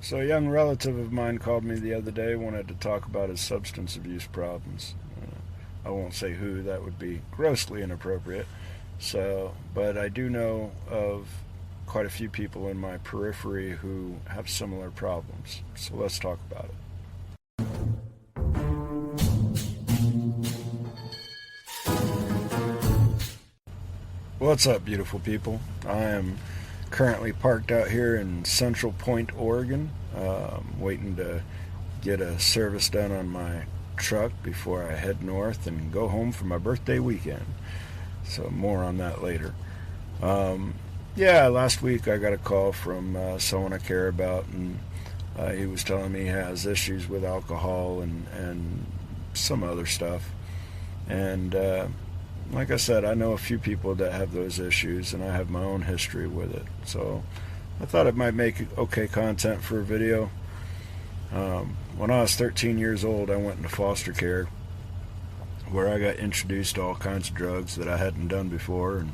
So a young relative of mine called me the other day, wanted to talk about his substance abuse problems. I won't say who, that would be grossly inappropriate. So, but I do know of quite a few people in my periphery who have similar problems. So let's talk about it. What's up, beautiful people? I am currently parked out here in Central Point, Oregon, waiting to get a service done on my truck before I head north and go home for my birthday weekend. So more on that later. Yeah, last week I got a call from someone I care about, and he was telling me he has issues with alcohol and some other stuff. And like I said, I know a few people that have those issues, and I have my own history with it. So I thought it might make okay content for a video. When I was 13 years old, I went into foster care, where I got introduced to all kinds of drugs that I hadn't done before, and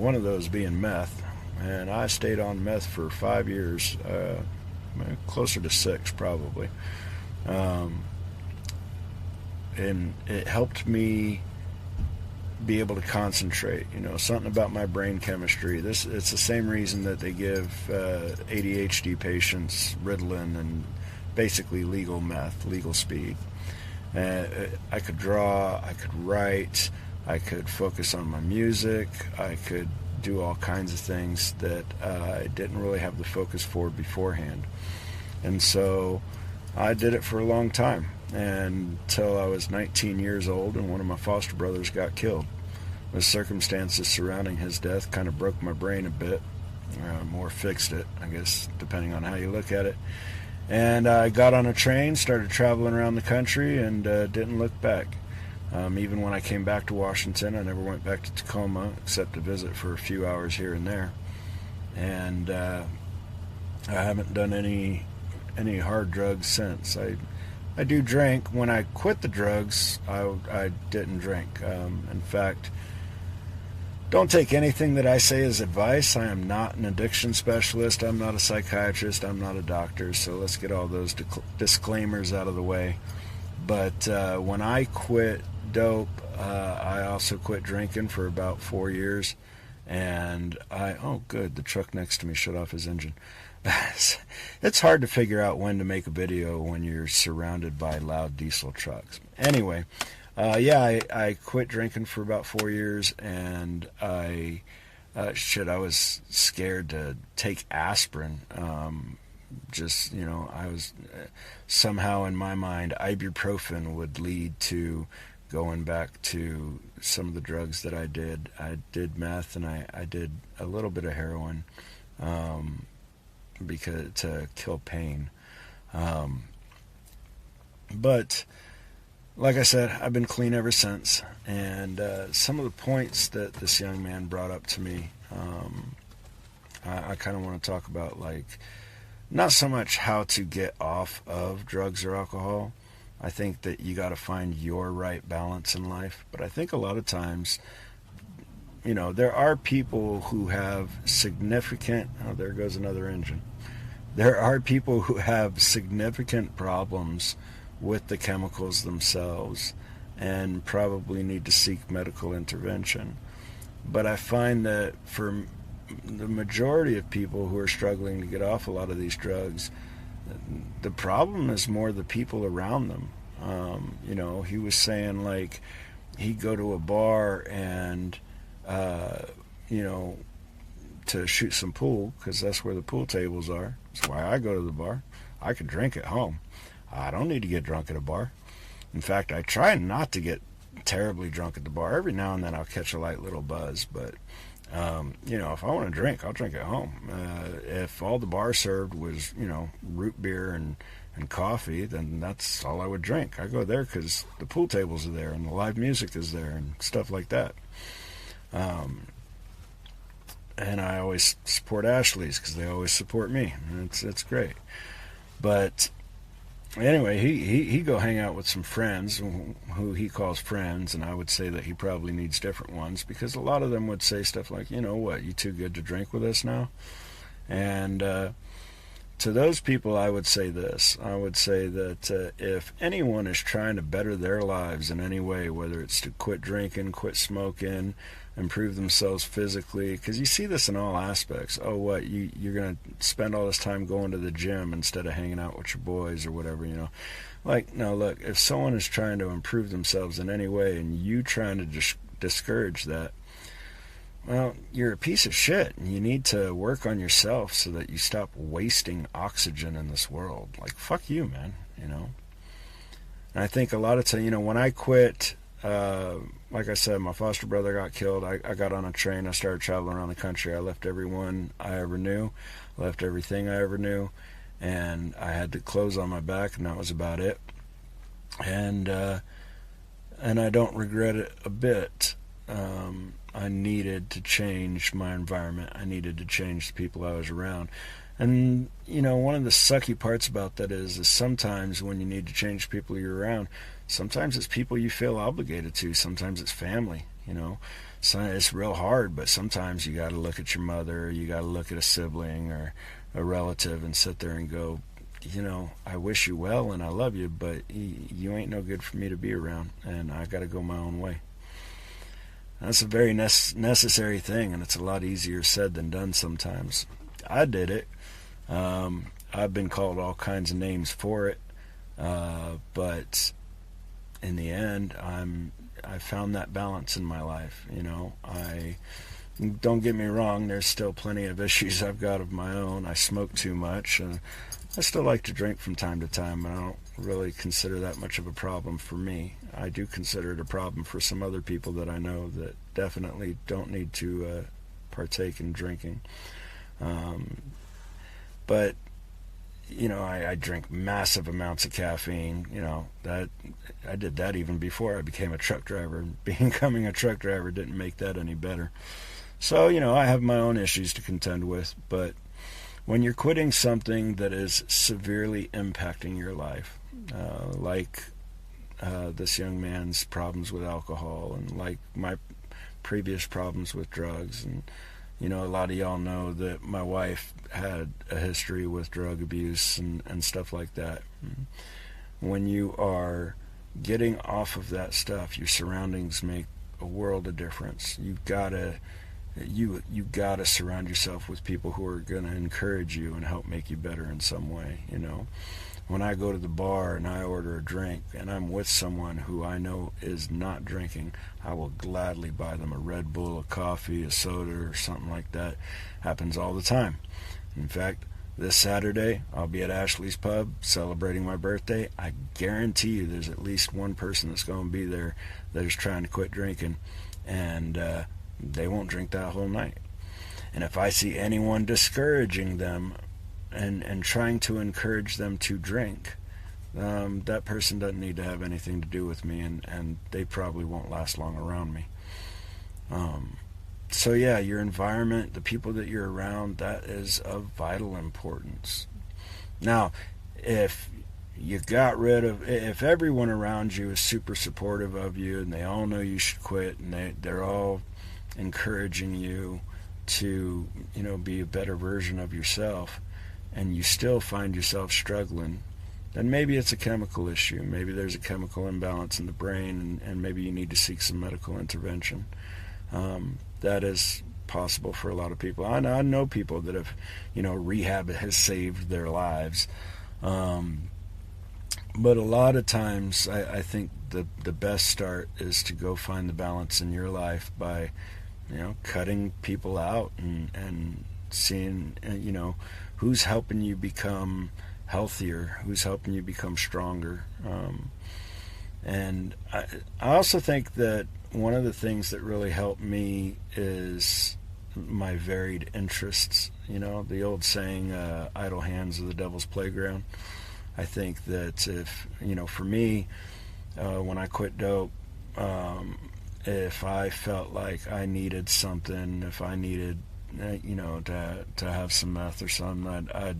one of those being meth. And I stayed on meth for 5 years, closer to 6 probably. And it helped me be able to concentrate. You know, something about my brain chemistry. It's the same reason that they give ADHD patients Ritalin and basically legal meth, legal speed. I could draw, I could write, I could focus on my music, I could do all kinds of things that I didn't really have the focus for beforehand. And so I did it for a long time, until I was 19 years old and one of my foster brothers got killed. The circumstances surrounding his death kind of broke my brain a bit, or fixed it, I guess, depending on how you look at it. And I got on a train, started traveling around the country, and didn't look back. Even when I came back to Washington, I never went back to Tacoma except to visit for a few hours here and there. And I haven't done any hard drugs since. I do drink. When I quit the drugs, I didn't drink. In fact, don't take anything that I say as advice. I am not an addiction specialist. I'm not a psychiatrist. I'm not a doctor. So let's get all those disclaimers out of the way. But when I quit dope, I also quit drinking for about 4 years. And oh good, the truck next to me shut off his engine. It's hard to figure out when to make a video when you're surrounded by loud diesel trucks. Anyway, I quit drinking for about 4 years, and I was scared to take aspirin. I was somehow in my mind ibuprofen would lead to going back to some of the drugs that I did. I did meth, and I did a little bit of heroin. Because to kill pain. But like I said, I've been clean ever since. And some of the points that this young man brought up to me, I kind of want to talk about, like, not so much how to get off of drugs or alcohol. I think that you got to find your right balance in life. But I think a lot of times, you know, there are people who have significant, oh, there goes another engine. There are people who have significant problems with the chemicals themselves and probably need to seek medical intervention. But I find that for the majority of people who are struggling to get off a lot of these drugs, the problem is more the people around them. You know, he was saying, like, he'd go to a bar and to shoot some pool, because that's where the pool tables are. That's why I go to the bar. I could drink at home. I don't need to get drunk at a bar. In fact, I try not to get terribly drunk at the bar. Every now and then I'll catch a light little buzz, but if I want to drink, I'll drink at home. If all the bar served was, root beer and coffee, then that's all I would drink. I go there because the pool tables are there and the live music is there and stuff like that. And I always support Ashley's because they always support me. It's great. But anyway, he go hang out with some friends who he calls friends, and I would say that he probably needs different ones, because a lot of them would say stuff like, you know what, you too good to drink with us now? And to those people, I would say this. I would say that if anyone is trying to better their lives in any way, whether it's to quit drinking, quit smoking, improve themselves physically, because you see this in all aspects. Oh, what, you're going to spend all this time going to the gym instead of hanging out with your boys or whatever, you know. Like, no, look, if someone is trying to improve themselves in any way and you trying to discourage that, well, you're a piece of shit, and you need to work on yourself so that you stop wasting oxygen in this world. Like, fuck you, man, you know. And I think a lot of times, you know, when I quit, like I said, my foster brother got killed. I got on a train. I started traveling around the country. I left everyone I ever knew, left everything I ever knew, and I had the clothes on my back, and that was about it. And I don't regret it a bit. I needed to change my environment. I needed to change the people I was around. And, you know, one of the sucky parts about that is sometimes when you need to change people you're around, sometimes it's people you feel obligated to. Sometimes it's family, you know. So it's real hard, but sometimes you got to look at your mother, you got to look at a sibling or a relative and sit there and go, you know, I wish you well and I love you, but you ain't no good for me to be around, and I got to go my own way. That's a very necessary thing, and it's a lot easier said than done sometimes. I did it. I've been called all kinds of names for it, but in the end, I found that balance in my life. You know, don't get me wrong. There's still plenty of issues I've got of my own. I smoke too much, and I still like to drink from time to time, but I don't really consider that much of a problem for me. I do consider it a problem for some other people that I know that definitely don't need to partake in drinking. But, you know, I drink massive amounts of caffeine. You know, that I did that even before I became a truck driver. Becoming a truck driver didn't make that any better. So, you know, I have my own issues to contend with, but when you're quitting something that is severely impacting your life, like this young man's problems with alcohol, and like my previous problems with drugs, and you know, a lot of y'all know that my wife had a history with drug abuse and stuff like that. When you are getting off of that stuff, your surroundings make a world of difference. You gotta surround yourself with people who are going to encourage you and help make you better in some way. You know, when I go to the bar and I order a drink and I'm with someone who I know is not drinking, I will gladly buy them a Red Bull, a coffee, a soda, or something like that. Happens all the time. In fact, this Saturday I'll be at Ashley's Pub celebrating my birthday. I guarantee you there's at least one person that's going to be there that is trying to quit drinking, and they won't drink that whole night. And if I see anyone discouraging them and trying to encourage them to drink, that person doesn't need to have anything to do with me, and they probably won't last long around me. So yeah, your environment, the people that you're around, that is of vital importance. Now, if everyone around you is super supportive of you and they all know you should quit, and they're all encouraging you to, you know, be a better version of yourself, and you still find yourself struggling, then maybe it's a chemical issue. Maybe there's a chemical imbalance in the brain, and maybe you need to seek some medical intervention. That is possible for a lot of people. I know people that have, you know, rehab has saved their lives. But a lot of times I think the best start is to go find the balance in your life by, you know, cutting people out and seeing, you know, who's helping you become healthier, who's helping you become stronger. And I also think that one of the things that really helped me is my varied interests. You know, the old saying, idle hands are the devil's playground. I think that if, you know, for me, when I quit dope, if I felt like I needed something, if I needed, you know, to have some meth or something, I'd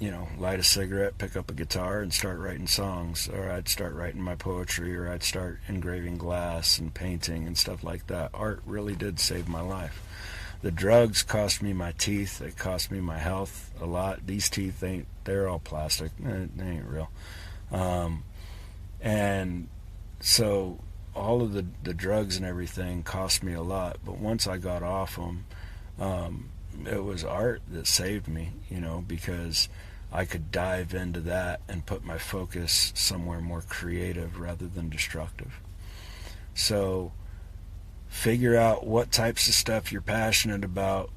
you know, light a cigarette, pick up a guitar, and start writing songs, or I'd start writing my poetry, or I'd start engraving glass and painting and stuff like that. Art really did save my life. The drugs cost me my teeth. They cost me my health a lot. These teeth they're all plastic. They ain't real. And so all of the drugs and everything cost me a lot. But once I got off them, it was art that saved me, because I could dive into that and put my focus somewhere more creative rather than destructive. So figure out what types of stuff you're passionate about,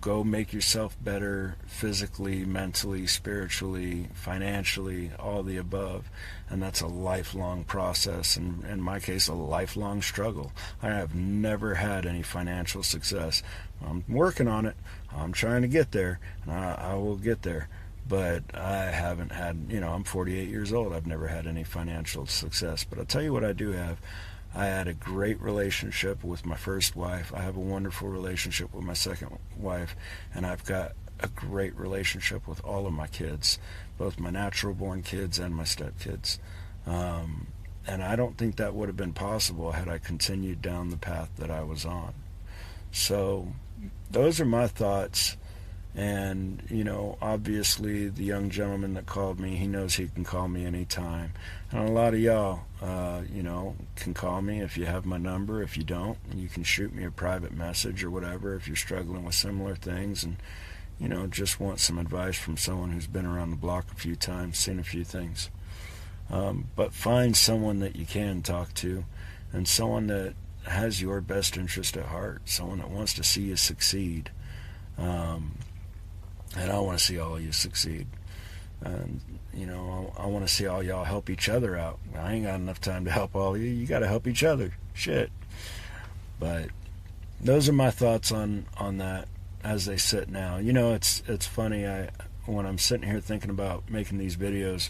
go make yourself better physically, mentally, spiritually, financially, all the above. And that's a lifelong process, and in my case, a lifelong struggle. I have never had any financial success. I'm working on it. I'm trying to get there, and I will get there. But I haven't had, I'm 48 years old. I've never had any financial success. But I'll tell you what I do have. I had a great relationship with my first wife. I have a wonderful relationship with my second wife. And I've got a great relationship with all of my kids, both my natural-born kids and my stepkids. And I don't think that would have been possible had I continued down the path that I was on. So those are my thoughts. And, obviously the young gentleman that called me, he knows he can call me anytime. And a lot of y'all, can call me if you have my number. If you don't, you can shoot me a private message or whatever if you're struggling with similar things and, just want some advice from someone who's been around the block a few times, seen a few things. But find someone that you can talk to, and someone that has your best interest at heart, someone that wants to see you succeed. And I want to see all of you succeed. And, I want to see all y'all help each other out. I ain't got enough time to help all of you. You got to help each other. Shit. But those are my thoughts on that as they sit now. It's funny. When I'm sitting here thinking about making these videos,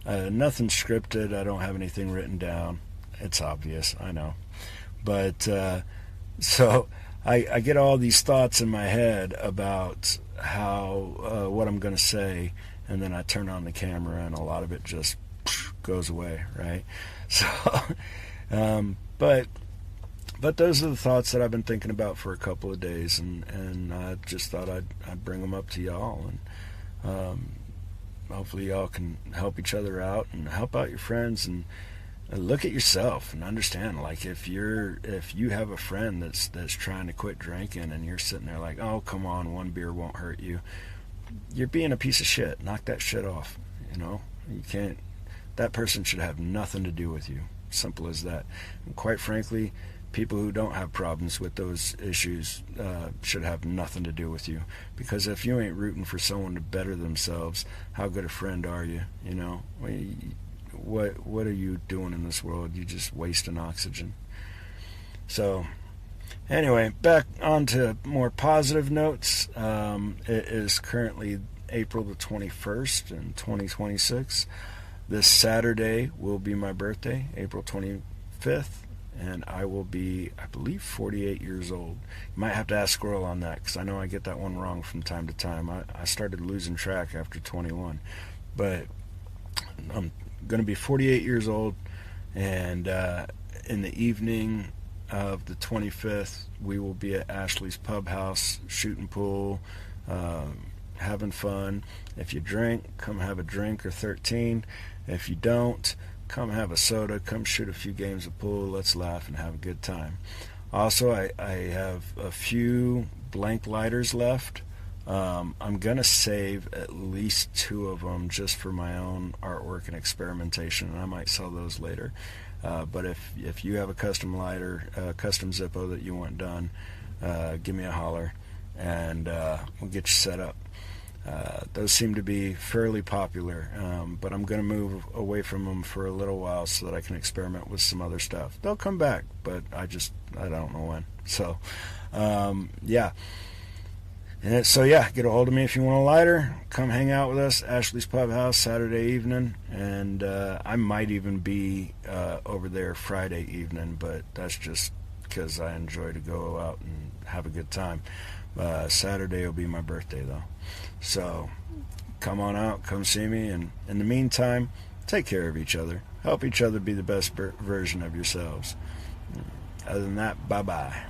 nothing scripted. I don't have anything written down. It's obvious, I know. But so I get all these thoughts in my head about how what I'm going to say, and then I turn on the camera and a lot of it just goes away, right? So but those are the thoughts that I've been thinking about for a couple of days, and I just thought I'd bring them up to y'all, and hopefully y'all can help each other out and help out your friends, and look at yourself and understand, like, if you have a friend that's trying to quit drinking and you're sitting there like, oh, come on, one beer won't hurt you, you're being a piece of shit. Knock that shit off. You can't. That person should have nothing to do with you. Simple as that. And quite frankly, people who don't have problems with those issues should have nothing to do with you, because if you ain't rooting for someone to better themselves, how good a friend are you? What are you doing in this world? You're just wasting oxygen. So anyway, back on to more positive notes. It is currently April the 21st in 2026. This Saturday will be my birthday, April 25th, and I will be, I believe, 48 years old. You might have to ask Squirrel on that, because I know I get that one wrong from time to time. I started losing track after 21. But I'm going to be 48 years old, and in the evening of the 25th, we will be at Ashley's Pub House, shooting pool, having fun. If you drink, come have a drink or 13. If you don't, come have a soda, come shoot a few games of pool, let's laugh and have a good time. Also, I have a few blank lighters left. I'm going to save at least 2 of them just for my own artwork and experimentation, and I might sell those later. But if you have a custom lighter, custom Zippo that you want done, give me a holler, and we'll get you set up. Those seem to be fairly popular, but I'm going to move away from them for a little while so that I can experiment with some other stuff. They'll come back, but I don't know when. So, yeah. And get a hold of me if you want a lighter. Come hang out with us, Ashley's Pub House, Saturday evening, and I might even be over there Friday evening, but that's just because I enjoy to go out and have a good time. Saturday will be my birthday, though. So come on out, come see me, and in the meantime, take care of each other. Help each other be the best version of yourselves. Other than that, bye-bye.